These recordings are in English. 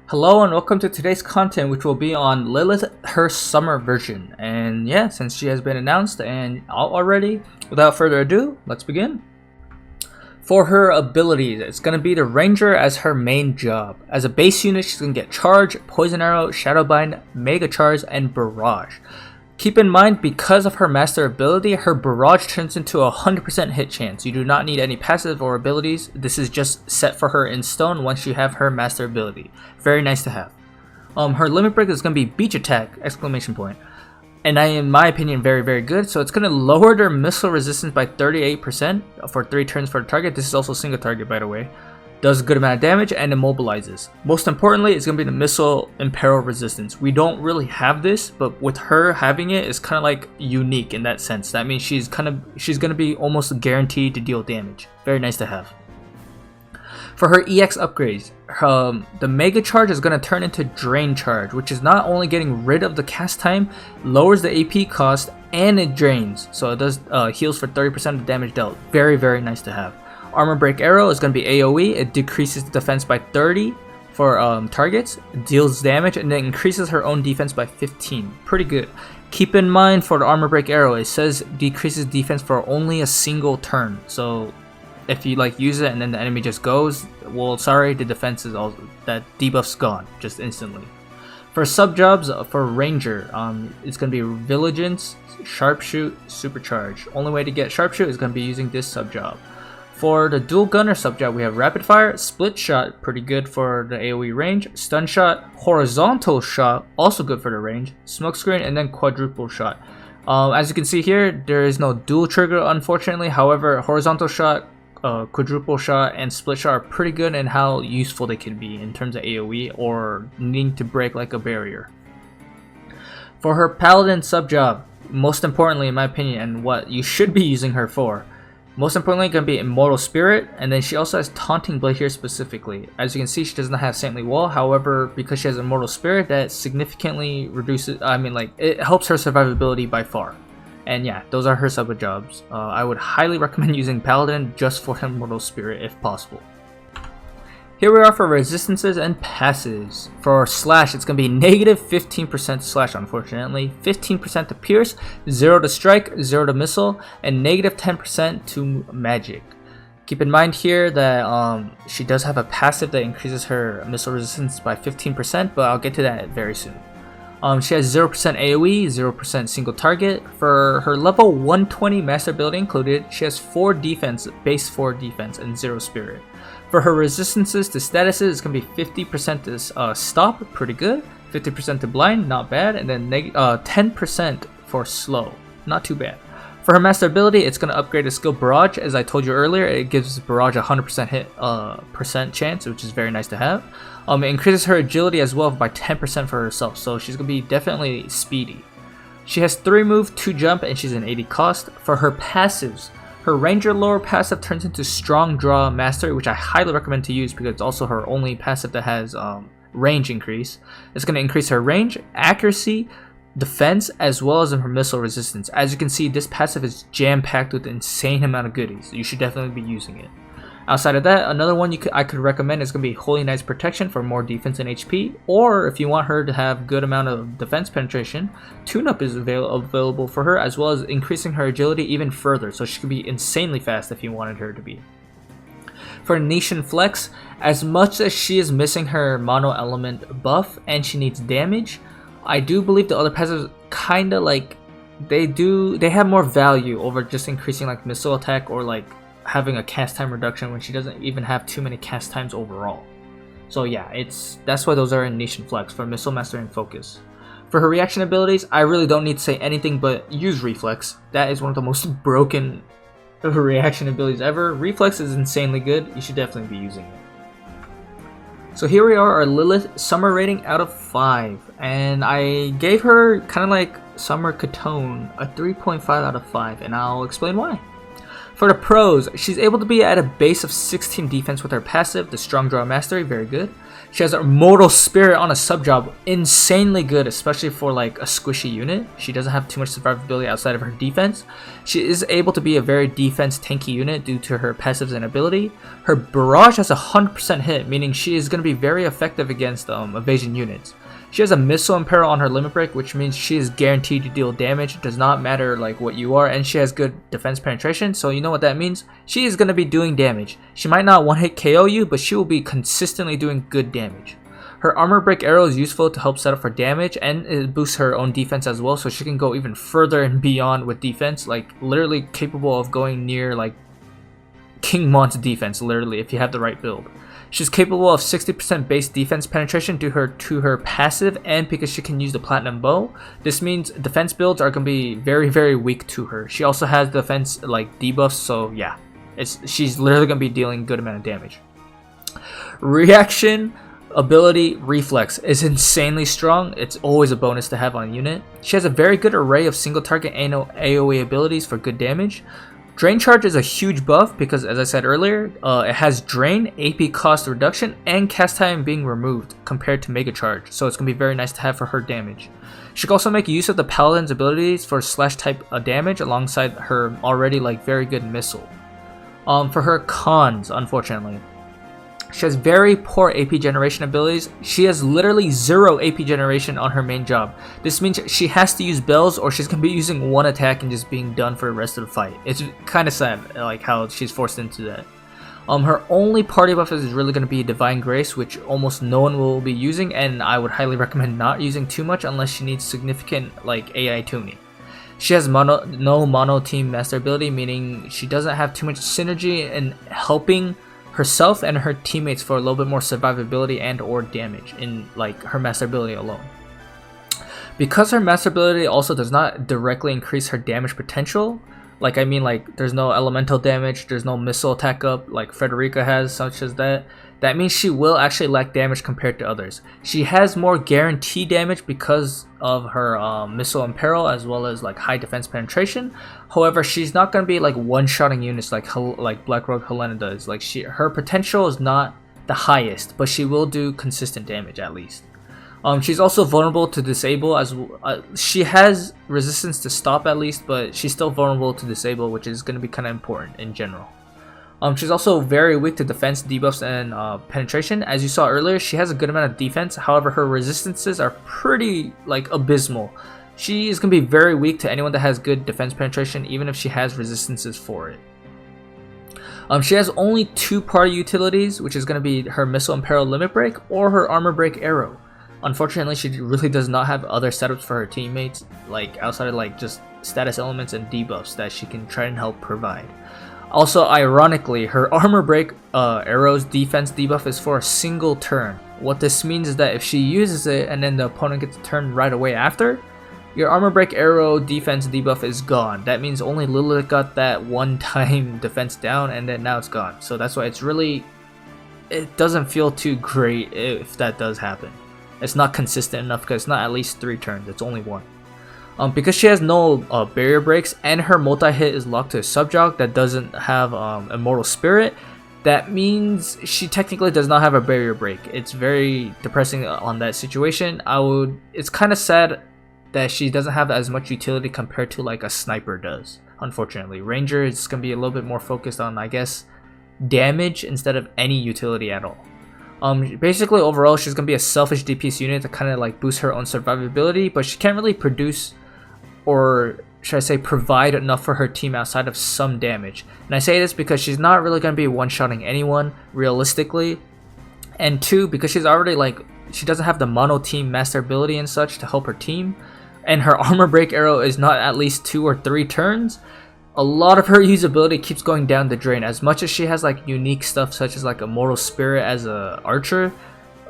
Hello and welcome to today's content, which will be on Lilyth, her summer version. And yeah, since she has been announced and out already, without further ado, let's begin. For her abilities, it's going to be the Ranger as her main job. As a base unit, she's going to get Charge, Poison Arrow, Shadowbind, Mega Charge, and Barrage. Keep in mind, because of her master ability, her barrage turns into a 100% hit chance. You do not need any passive or abilities. This is just set for her in stone once you have her master ability. Very nice to have. Her limit break is going to be beach attack, exclamation point. And in my opinion, very good. So it's going to lower their missile resistance by 38% for 3 turns for the target. This is also single target, by the way. Does a good amount of damage and immobilizes. Most importantly, it's going to be the missile imperil resistance. We don't really have this, but with her having it, it's kind of like unique in that sense. That means she's going to be almost guaranteed to deal damage. Very nice to have. For her EX upgrades, the Mega Charge is going to turn into Drain Charge, which is not only getting rid of the cast time, lowers the AP cost, and it drains. So it does heals for 30% of the damage dealt. Very nice to have. Armor Break Arrow is going to be AoE. It decreases the defense by 30 for targets, deals damage, and then increases her own defense by 15. Pretty good. Keep in mind for the Armor Break Arrow, it says decreases defense for only a single turn. So if you use it and then the enemy just goes, well, sorry, the defense is all that debuff's gone just instantly. For sub jobs for Ranger, it's going to be Vigilance, Sharpshoot, Supercharge. Only way to get Sharpshoot is going to be using this sub job. For the dual gunner sub job, we have Rapid Fire, Split Shot, pretty good for the AoE range, Stun Shot, Horizontal Shot, also good for the range, Smokescreen, and then Quadruple Shot. As you can see here, there is no dual trigger, unfortunately. However, Horizontal Shot, Quadruple Shot, and Split Shot are pretty good in how useful they can be in terms of AoE or needing to break like a barrier. For her Paladin sub job, most importantly in my opinion, and what you should be using her for, most importantly, going to be Immortal Spirit, and then she also has Taunting Blade here specifically. As you can see, she does not have Saintly Wall. However, because she has Immortal Spirit, that significantly reduces, it helps her survivability by far. And yeah, those are her sub jobs. I would highly recommend using Paladin just for Immortal Spirit if possible. Here we are for resistances and passives. For Slash, it's going to be negative 15% to Slash, unfortunately, 15% to Pierce, 0 to Strike, 0 to Missile, and negative 10% to Magic. Keep in mind here that she does have a passive that increases her missile resistance by 15%, but I'll get to that very soon. She has 0% AoE, 0% single target. For her level 120 master ability included, she has 4 defense, base 4 defense, and 0 spirit. For her resistances to statuses, it's going to be 50% to stop, pretty good, 50% to blind, not bad, and then 10% for slow, not too bad. For her master ability, it's going to upgrade the skill Barrage. As I told you earlier, it gives Barrage a 100% hit percent chance, which is very nice to have. It increases her agility as well by 10% for herself, so she's going to be definitely speedy. She has 3 move, 2 jump, and she's an 80 cost. For her passives, her Ranger lower passive turns into Strong Draw Mastery, which I highly recommend to use because it's also her only passive that has range increase. It's going to increase her range, accuracy, defense, as well as her missile resistance. As you can see, this passive is jam-packed with an insane amount of goodies. You should definitely be using it. Outside of that, another one I could recommend is going to be Holy Knight's Protection for more defense and HP, or if you want her to have good amount of defense penetration, Tune-Up is available for her, as well as increasing her agility even further, so she could be insanely fast if you wanted her to be. For Nation Flex, as much as she is missing her mono element buff and she needs damage, I do believe the other passives kinda they have more value over just increasing like missile attack or like having a cast time reduction when she doesn't even have too many cast times overall. So yeah, that's why those are in Nation Flex for Missile Mastery and Focus. For her reaction abilities, I really don't need to say anything but use Reflex. That is one of the most broken reaction abilities ever. Reflex is insanely good. You should definitely be using it. So here we are, our Lilyth summer rating out of 5, and I gave her kind of like Summer Katone a 3.5 out of 5, and I'll explain why. For the pros, she's able to be at a base of 16 defense with her passive, the Strong Draw Mastery, very good. She has Immortal Spirit on a sub-job, insanely good, especially for like a squishy unit. She doesn't have too much survivability outside of her defense. She is able to be a very defense tanky unit due to her passives and ability. Her Barrage has a 100% hit, meaning she is going to be very effective against evasion units. She has a Missile Imperil on her limit break, which means she is guaranteed to deal damage. It does not matter like what you are, and she has good defense penetration, so you know what that means. She is going to be doing damage. She might not one-hit KO you, but she will be consistently doing good damage. Her Armor Break Arrow is useful to help set up for damage, and it boosts her own defense as well, so she can go even further and beyond with defense, like literally capable of going near like King Mon's defense, literally, if you have the right build. She's capable of 60% base defense penetration due to her passive, and because she can use the Platinum Bow. This means defense builds are going to be very, very weak to her. She also has defense like debuffs, so yeah, she's literally going to be dealing good amount of damage. Reaction, ability, reflex is insanely strong. It's always a bonus to have on a unit. She has a very good array of single target AoE abilities for good damage. Drain Charge is a huge buff because, as I said earlier, it has Drain, AP cost reduction, and cast time being removed compared to Mega Charge, so it's going to be very nice to have for her damage. She can also make use of the Paladin's abilities for slash type damage alongside her already like very good missile. For her cons, unfortunately, she has very poor AP generation abilities. She has literally 0 AP generation on her main job. This means she has to use bells, or she's going to be using one attack and just being done for the rest of the fight. It's kind of sad like how she's forced into that. Her only party buff is really going to be Divine Grace, which almost no one will be using, and I would highly recommend not using too much unless she needs significant like AI tuning. She has no mono team master ability, meaning she doesn't have too much synergy in helping herself and her teammates for a little bit more survivability and or damage in like her master ability alone. Because her master ability also does not directly increase her damage potential, like I mean like there's no elemental damage, there's no missile attack up like Frederica has, such as that means she will actually lack damage compared to others. She has more guaranteed damage because of her Missile Imperil as well as like high defense penetration. However, she's not going to be like one-shotting units like Black Rogue Helena does. Like her potential is not the highest, but she will do consistent damage at least. She's also vulnerable to disable as she has resistance to stop at least, but she's still vulnerable to disable, which is going to be kind of important in general. She's also very weak to defense, debuffs, and penetration. As you saw earlier, she has a good amount of defense. However, her resistances are pretty like abysmal. She is going to be very weak to anyone that has good defense penetration, even if she has resistances for it. She has only 2 party utilities, which is going to be her Missile Imperil Limit Break or her Armor Break Arrow. Unfortunately, she really does not have other setups for her teammates, like outside of like just status elements and debuffs that she can try and help provide. Also, ironically, her Armor Break Arrow's defense debuff is for a single turn. What this means is that if she uses it and then the opponent gets a turn right away after, your Armor Break Arrow defense debuff is gone. That means only Lilyth got that one time defense down, and then now it's gone. So that's why it doesn't feel too great if that does happen. It's not consistent enough because it's not at least 3 turns, it's only 1. Because she has no barrier breaks and her multi-hit is locked to a sub-jog that doesn't have Immortal Spirit, that means she technically does not have a barrier break. It's very depressing on that situation. It's kind of sad that she doesn't have as much utility compared to like a sniper does, unfortunately. Ranger is going to be a little bit more focused on, I guess, damage instead of any utility at all. Basically, overall, she's going to be a selfish DPS unit to kind of like boost her own survivability, but she can't really produce, or should I say provide enough for her team outside of some damage. And I say this because she's not really going to be one-shotting anyone realistically, and 2, because she's already like, she doesn't have the mono team master ability and such to help her team, and her Armor Break Arrow is not at least 2 or 3 turns. A lot of her usability keeps going down the drain. As much as she has like unique stuff such as like Immortal Spirit as a archer,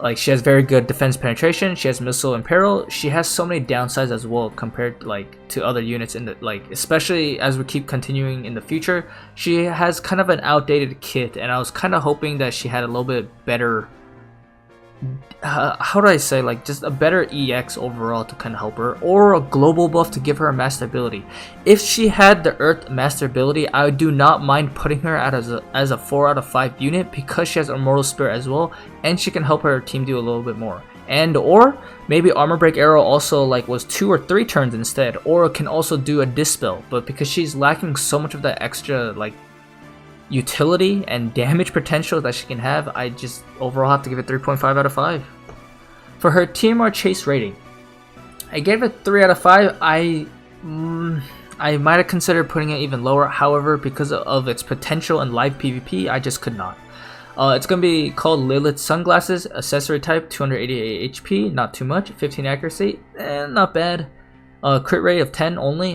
like she has very good defense penetration, she has Missile Imperil, she has so many downsides as well compared like to other units in the like, especially as we keep continuing in the future. She has kind of an outdated kit, and I was kind of hoping that she had a little bit better how do I say, like, just a better EX overall to kind of help her, or a global buff to give her a master ability. If she had the Earth master ability, I do not mind putting her out as a 4 out of 5 unit, because she has Immortal Spirit as well, and she can help her team do a little bit more. And or maybe Armor Break Arrow also like was 2 or 3 turns instead, or can also do a Dispel, but because she's lacking so much of that extra like utility and damage potential that she can have, I just overall have to give it 3.5 out of 5. For her TMR chase rating, I gave it 3 out of 5. I might have considered putting it even lower, however, because of its potential in live PvP, I just could not. It's going to be called Lilyth Sunglasses, accessory type, 288 HP, not too much, 15 accuracy, not bad. Crit rate of 10 only,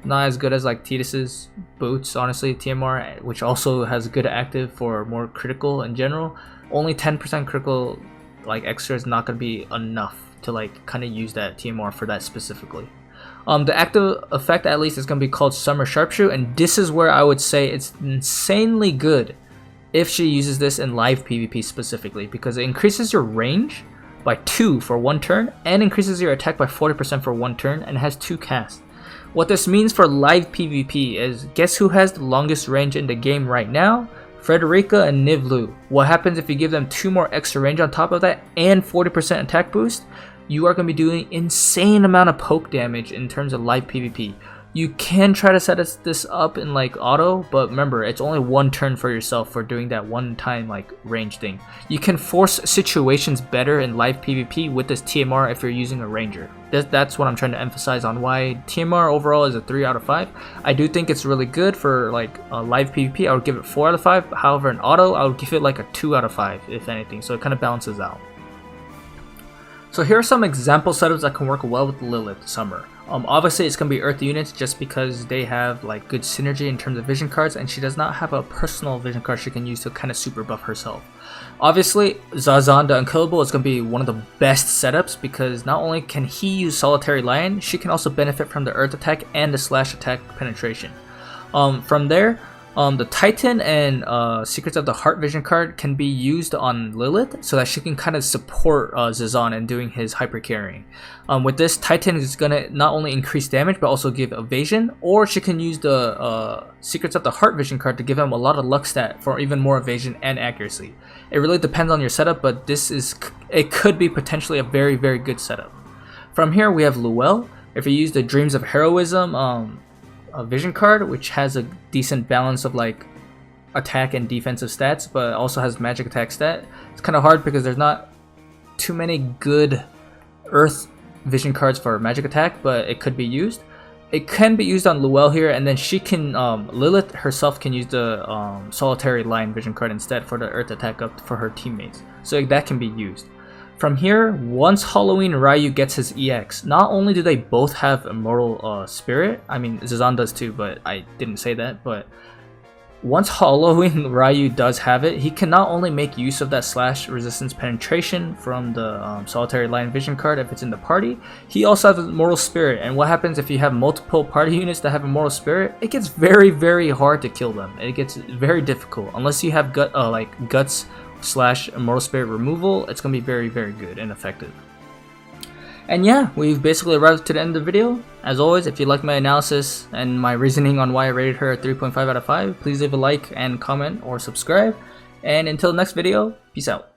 not as good as like Tidus's boots, honestly. TMR, which also has good active for more critical in general, only 10% critical like extra is not going to be enough to like kind of use that TMR for that specifically. The active effect at least is going to be called Summer Sharpshoot, and this is where I would say it's insanely good if she uses this in live PvP specifically, because it increases your range by 2 for 1 turn and increases your attack by 40% for 1 turn, and has 2 casts. What this means for live PvP is, guess who has the longest range in the game right now? Frederica and Nivlu. What happens if you give them 2 more extra range on top of that and 40% attack boost? You are going to be doing insane amount of poke damage in terms of live PvP. You can try to set this up in like auto, but remember, it's only 1 turn for yourself for doing that 1 time like range thing. You can force situations better in live PvP with this TMR if you're using a ranger. That's what I'm trying to emphasize on why TMR overall is a 3 out of 5. I do think it's really good for like live PvP. I would give it 4 out of 5. However, in auto, I would give it like a 2 out of 5 if anything. So it kind of balances out. So here are some example setups that can work well with Lilyth Summer. Obviously it's going to be Earth units just because they have like good synergy in terms of vision cards, and she does not have a personal vision card she can use to kind of super buff herself. Obviously Zazan the Unkillable is going to be one of the best setups, because not only can he use Solitary Lion, she can also benefit from the Earth attack and the slash attack penetration. From there, the Titan and Secrets of the Heart vision card can be used on Lilyth so that she can kind of support Zazan in doing his hyper carrying. With this, Titan is going to not only increase damage but also give evasion, or she can use the Secrets of the Heart vision card to give him a lot of luck stat for even more evasion and accuracy. It really depends on your setup, but it could be potentially a very, very good setup. From here we have Luel. If you use the Dreams of Heroism a vision card, which has a decent balance of like attack and defensive stats, but also has magic attack stat. It's kind of hard because there's not too many good Earth vision cards for magic attack, but it could be used. It can be used on Luel here, and then she can Lilyth herself can use the Solitary Lion vision card instead for the Earth attack up for her teammates, so that can be used. From here, once Halloween Ryu gets his EX, not only do they both have Immortal Spirit, I mean Zazan does too, but I didn't say that, but once Halloween Ryu does have it, he can not only make use of that slash resistance penetration from the Solitary Lion vision card if it's in the party, he also has Immortal Spirit, and what happens if you have multiple party units that have Immortal Spirit? It gets very, very hard to kill them. It gets very difficult, unless you have Guts / Immortal Spirit removal. It's gonna be very, very good and effective. And yeah, we've basically arrived to the end of the video. As always, if you like my analysis and my reasoning on why I rated her a 3.5 out of 5, please leave a like and comment or subscribe. And until the next video, peace out.